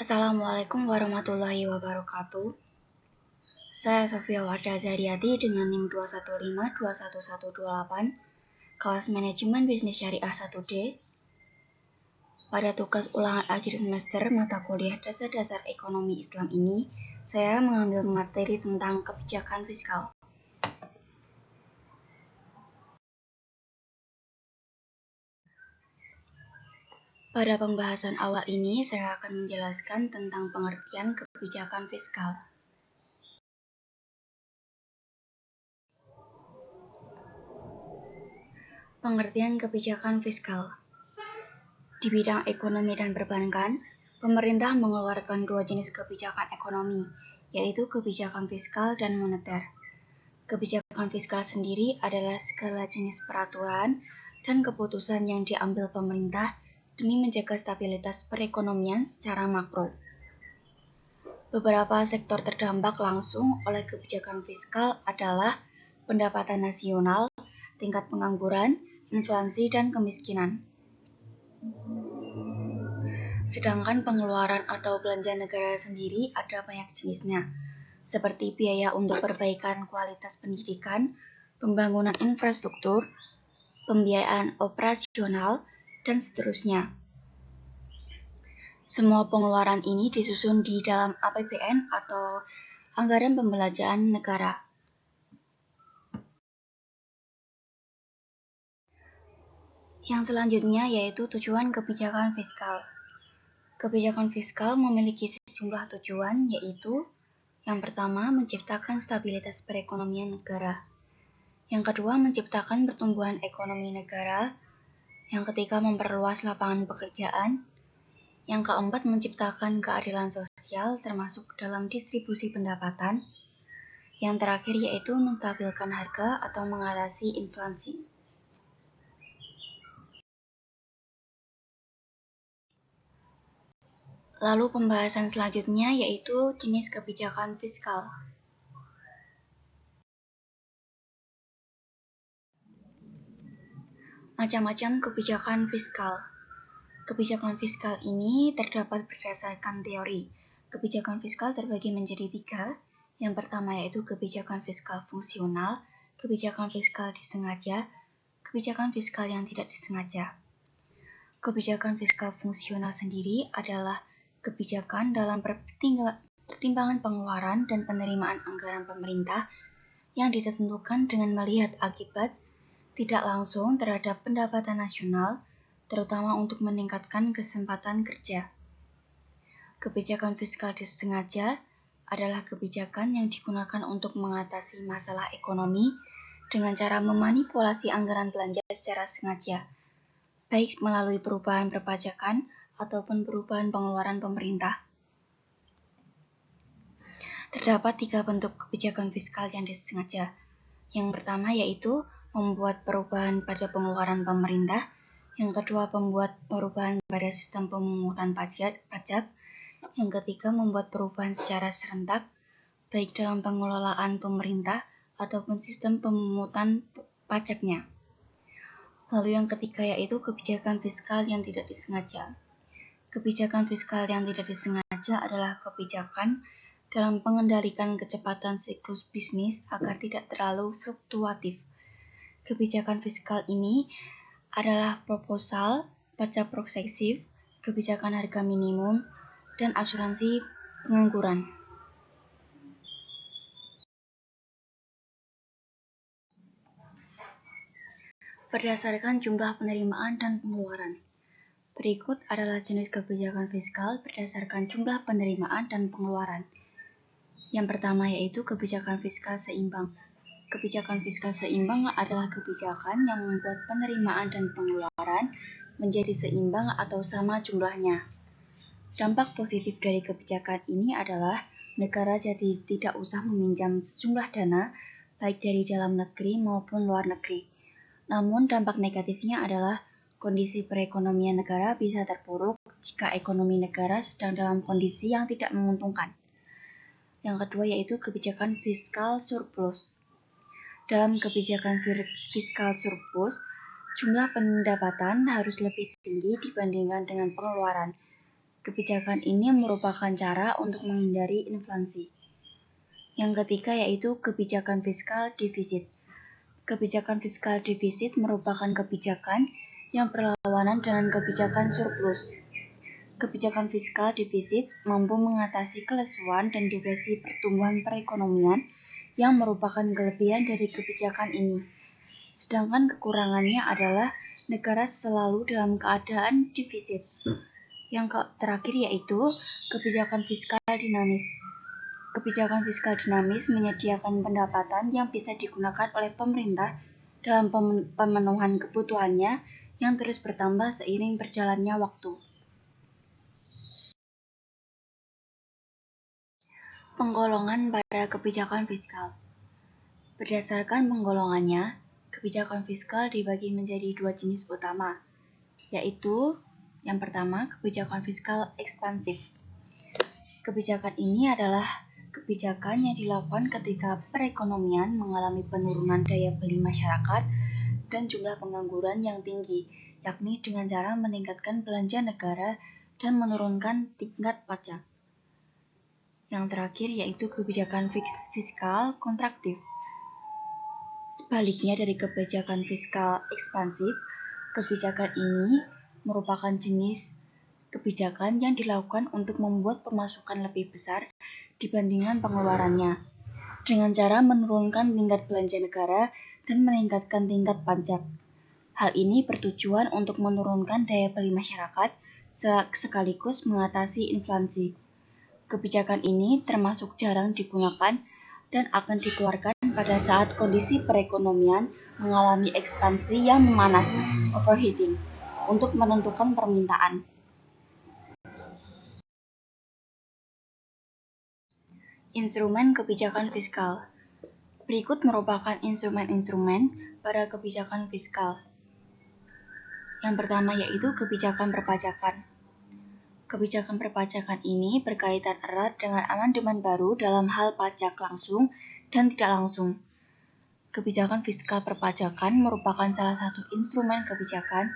Assalamualaikum warahmatullahi wabarakatuh. Saya Sofia Wardah Zariati dengan NIM 215211128, kelas Manajemen Bisnis Syariah 1D. Pada tugas ulangan akhir semester mata kuliah Dasar-Dasar Ekonomi Islam ini, saya mengambil materi tentang kebijakan fiskal. Pada pembahasan awal ini, saya akan menjelaskan tentang pengertian kebijakan fiskal. Pengertian kebijakan fiskal. Di bidang ekonomi dan perbankan, pemerintah mengeluarkan dua jenis kebijakan ekonomi, yaitu kebijakan fiskal dan moneter. Kebijakan fiskal sendiri adalah segala jenis peraturan dan keputusan yang diambil pemerintah demi menjaga stabilitas perekonomian secara makro. Beberapa sektor terdampak langsung oleh kebijakan fiskal adalah pendapatan nasional, tingkat pengangguran, inflasi, dan kemiskinan. Sedangkan pengeluaran atau belanja negara sendiri ada banyak jenisnya, seperti biaya untuk perbaikan kualitas pendidikan, pembangunan infrastruktur, pembiayaan operasional, dan seterusnya. Semua pengeluaran ini disusun di dalam APBN atau Anggaran Pembelanjaan Negara. Yang selanjutnya yaitu tujuan kebijakan fiskal. Kebijakan fiskal memiliki sejumlah tujuan, yaitu yang pertama, menciptakan stabilitas perekonomian negara. Yang kedua, menciptakan pertumbuhan ekonomi negara. Yang ketiga, memperluas lapangan pekerjaan. Yang keempat, menciptakan keadilan sosial termasuk dalam distribusi pendapatan. Yang terakhir yaitu menstabilkan harga atau mengatasi inflasi. Lalu pembahasan selanjutnya yaitu jenis kebijakan fiskal. Macam-macam kebijakan fiskal. Kebijakan fiskal ini terdapat berdasarkan teori. Kebijakan fiskal terbagi menjadi 3. Yang pertama yaitu kebijakan fiskal fungsional, kebijakan fiskal disengaja, kebijakan fiskal yang tidak disengaja. Kebijakan fiskal fungsional sendiri adalah kebijakan dalam pertimbangan pengeluaran dan penerimaan anggaran pemerintah yang ditentukan dengan melihat akibat tidak langsung terhadap pendapatan nasional, terutama untuk meningkatkan kesempatan kerja. Kebijakan fiskal disengaja adalah kebijakan yang digunakan untuk mengatasi masalah ekonomi dengan cara memanipulasi anggaran belanja secara sengaja, baik melalui perubahan perpajakan ataupun perubahan pengeluaran pemerintah. Terdapat 3 bentuk kebijakan fiskal yang disengaja. Yang pertama yaitu membuat perubahan pada pengeluaran pemerintah. Yang kedua, membuat perubahan pada sistem pemungutan pajak. Yang ketiga, membuat perubahan secara serentak, baik dalam pengelolaan pemerintah ataupun sistem pemungutan pajaknya. Lalu yang ketiga yaitu kebijakan fiskal yang tidak disengaja. Kebijakan fiskal yang tidak disengaja adalah kebijakan dalam mengendalikan kecepatan siklus bisnis agar tidak terlalu fluktuatif. Kebijakan fiskal ini adalah proposal, pajak progresif, kebijakan harga minimum, dan asuransi pengangguran. Berdasarkan jumlah penerimaan dan pengeluaran. Berikut adalah jenis kebijakan fiskal berdasarkan jumlah penerimaan dan pengeluaran. Yang pertama yaitu kebijakan fiskal seimbang. Kebijakan fiskal seimbang adalah kebijakan yang membuat penerimaan dan pengeluaran menjadi seimbang atau sama jumlahnya. Dampak positif dari kebijakan ini adalah negara jadi tidak usah meminjam sejumlah dana baik dari dalam negeri maupun luar negeri. Namun dampak negatifnya adalah kondisi perekonomian negara bisa terpuruk jika ekonomi negara sedang dalam kondisi yang tidak menguntungkan. Yang kedua yaitu kebijakan fiskal surplus. Dalam kebijakan fiskal surplus, jumlah pendapatan harus lebih tinggi dibandingkan dengan pengeluaran. Kebijakan ini merupakan cara untuk menghindari inflasi. Yang ketiga yaitu kebijakan fiskal defisit. Kebijakan fiskal defisit merupakan kebijakan yang berlawanan dengan kebijakan surplus. Kebijakan fiskal defisit mampu mengatasi kelesuan dan depresi pertumbuhan perekonomian yang merupakan kelebihan dari kebijakan ini. Sedangkan kekurangannya adalah negara selalu dalam keadaan defisit. Yang terakhir yaitu kebijakan fiskal dinamis. Kebijakan fiskal dinamis menyediakan pendapatan yang bisa digunakan oleh pemerintah dalam pemenuhan kebutuhannya yang terus bertambah seiring berjalannya waktu. Penggolongan pada kebijakan fiskal. Berdasarkan penggolongannya, kebijakan fiskal dibagi menjadi dua jenis utama, yaitu yang pertama, kebijakan fiskal ekspansif. Kebijakan ini adalah kebijakan yang dilakukan ketika perekonomian mengalami penurunan daya beli masyarakat dan jumlah pengangguran yang tinggi, yakni dengan cara meningkatkan belanja negara dan menurunkan tingkat pajak. Yang terakhir yaitu kebijakan fiskal kontraktif. Sebaliknya dari kebijakan fiskal ekspansif, kebijakan ini merupakan jenis kebijakan yang dilakukan untuk membuat pemasukan lebih besar dibandingkan pengeluarannya, dengan cara menurunkan tingkat belanja negara dan meningkatkan tingkat pajak. Hal ini bertujuan untuk menurunkan daya beli masyarakat sekaligus mengatasi inflasi. Kebijakan ini termasuk jarang digunakan dan akan dikeluarkan pada saat kondisi perekonomian mengalami ekspansi yang memanas, overheating, untuk menentukan permintaan. Instrumen kebijakan fiskal. Berikut merupakan instrumen-instrumen pada kebijakan fiskal. Yang pertama yaitu kebijakan perpajakan. Kebijakan perpajakan ini berkaitan erat dengan amandemen baru dalam hal pajak langsung dan tidak langsung. Kebijakan fiskal perpajakan merupakan salah satu instrumen kebijakan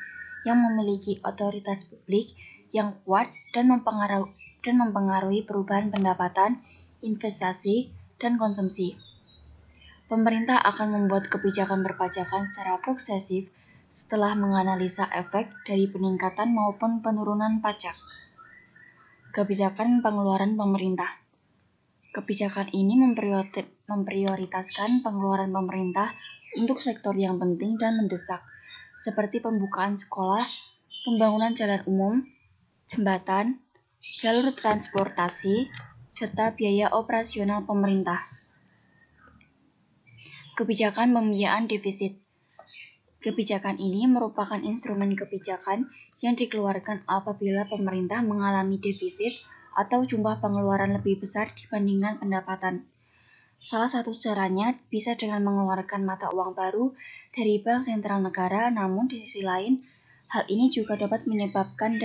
yang memiliki otoritas publik yang kuat dan mempengaruhi perubahan pendapatan, investasi, dan konsumsi. Pemerintah akan membuat kebijakan perpajakan secara progresif setelah menganalisa efek dari peningkatan maupun penurunan pajak. Kebijakan pengeluaran pemerintah. Kebijakan ini memprioritaskan pengeluaran pemerintah untuk sektor yang penting dan mendesak, seperti pembukaan sekolah, pembangunan jalan umum, jembatan, jalur transportasi, serta biaya operasional pemerintah. Kebijakan pembiayaan defisit. Kebijakan ini merupakan instrumen kebijakan yang dikeluarkan apabila pemerintah mengalami defisit atau jumlah pengeluaran lebih besar dibandingkan pendapatan. Salah satu caranya bisa dengan mengeluarkan mata uang baru dari bank sentral negara, namun di sisi lain, hal ini juga dapat menyebabkan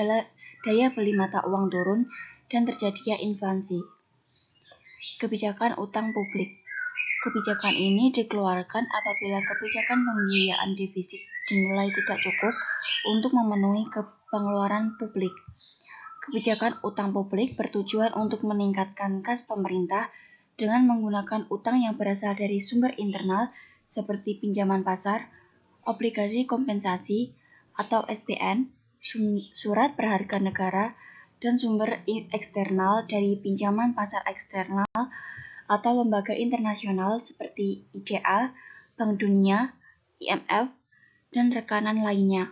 daya beli mata uang turun dan terjadinya inflasi. Kebijakan utang publik. Kebijakan ini dikeluarkan apabila kebijakan pembiayaan defisit dinilai tidak cukup untuk memenuhi pengeluaran publik. Kebijakan utang publik bertujuan untuk meningkatkan kas pemerintah dengan menggunakan utang yang berasal dari sumber internal seperti pinjaman pasar, obligasi kompensasi atau SPN, surat berharga negara, dan sumber eksternal dari pinjaman pasar eksternal atau lembaga internasional seperti IDA, Bank Dunia, IMF, dan rekanan lainnya.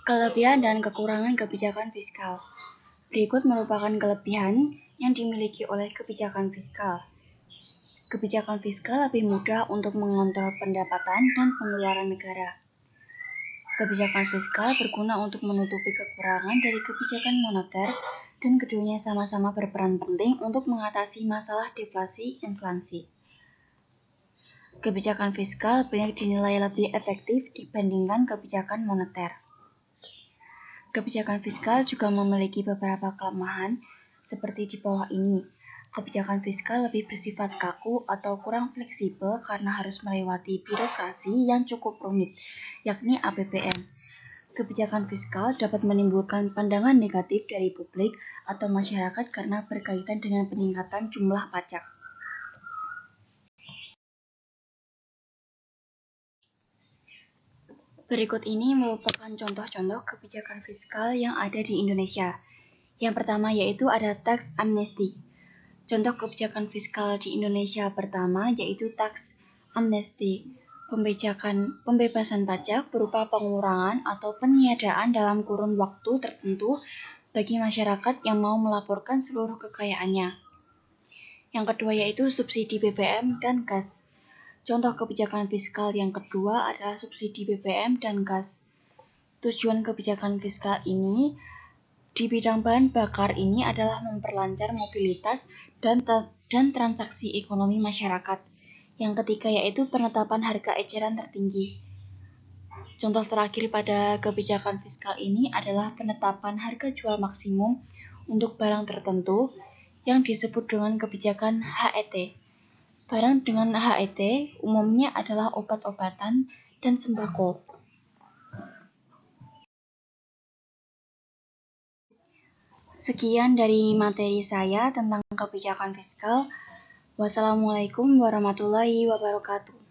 Kelebihan dan kekurangan kebijakan fiskal. Berikut merupakan kelebihan yang dimiliki oleh kebijakan fiskal. Kebijakan fiskal lebih mudah untuk mengontrol pendapatan dan pengeluaran negara. Kebijakan fiskal berguna untuk menutupi kekurangan dari kebijakan moneter dan keduanya sama-sama berperan penting untuk mengatasi masalah deflasi inflasi. Kebijakan fiskal banyak dinilai lebih efektif dibandingkan kebijakan moneter. Kebijakan fiskal juga memiliki beberapa kelemahan seperti di bawah ini. kebijakan fiskal lebih bersifat kaku atau kurang fleksibel karena harus melewati birokrasi yang cukup rumit, yakni APBN. Kebijakan fiskal dapat menimbulkan pandangan negatif dari publik atau masyarakat karena berkaitan dengan peningkatan jumlah pajak. Berikut ini merupakan contoh-contoh kebijakan fiskal yang ada di Indonesia. Yang pertama yaitu ada tax amnesty. Contoh kebijakan fiskal di Indonesia pertama yaitu tax amnesty, pembebasan pajak berupa pengurangan atau peniadaan dalam kurun waktu tertentu bagi masyarakat yang mau melaporkan seluruh kekayaannya. Yang kedua yaitu subsidi BBM dan gas. Contoh kebijakan fiskal yang kedua adalah subsidi BBM dan gas. Tujuan kebijakan fiskal ini di bidang bahan bakar ini adalah memperlancar mobilitas dan transaksi ekonomi masyarakat. Yang ketiga yaitu penetapan harga eceran tertinggi. Contoh terakhir pada kebijakan fiskal ini adalah penetapan harga jual maksimum untuk barang tertentu yang disebut dengan kebijakan HET. Barang dengan HET umumnya adalah obat-obatan dan sembako. Sekian dari materi saya tentang kebijakan fiskal. Wassalamualaikum warahmatullahi wabarakatuh.